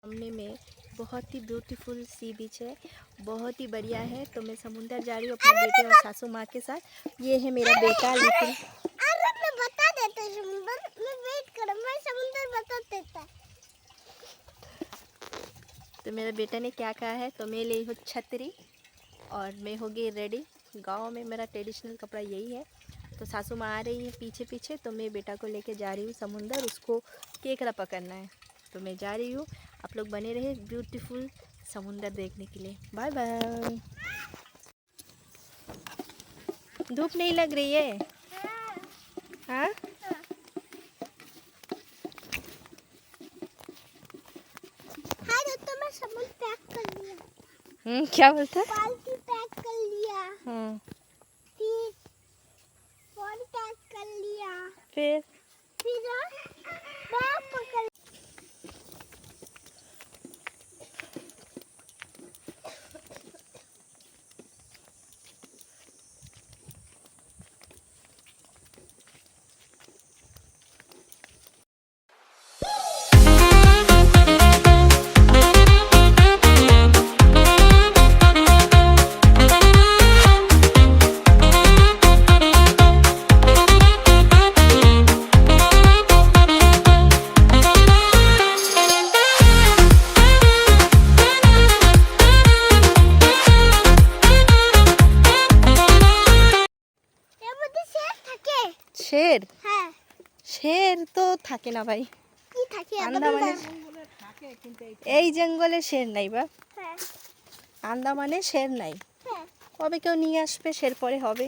सामने में बहुत ही ब्यूटीफुल सी बीच है, बहुत ही बढ़िया है। तो मैं समुंदर जा रही हूँ अपने बेटे और सासू माँ के साथ। ये है मेरा बेटा लिटिल। अरे मैं बता देता हूँ समुंदर, मैं वेट कर, मैं समुंदर बता देता। तो मेरे बेटा ने क्या कहा है, तो मैं ले हूँ छतरी और मैं हो गई रेडी। गांव में मेरा ट्रेडिशनल कपड़ा यही है। तो सासू माँ आ रही है पीछे पीछे, तो मैं बेटा को लेके जा रही हूँ समुंदर, उसको केकड़ा पकड़ना है। तो मैं जा रही हूँ, आप लोग बने रहे ब्यूटीफुल समुंदर देखने के लिए। Bye bye. धूप नहीं लग रही है? हाँ हाँ दोस्तों, मैं सामान पैक कर लिया। क्या बोलता है? बाल्टी पैक कर लिया। फिर फोन पैक कर लिया। फिर बैग पकड़। शेर? হ্যাঁ, शेर तो থাকে না ভাই। কি থাকে আন্দামানে এই জঙ্গলে শের নাই বা। হ্যাঁ আন্দামানে শের নাই। হ্যাঁ কবে কেউ নিয়ে আসবে, শের পরে হবে।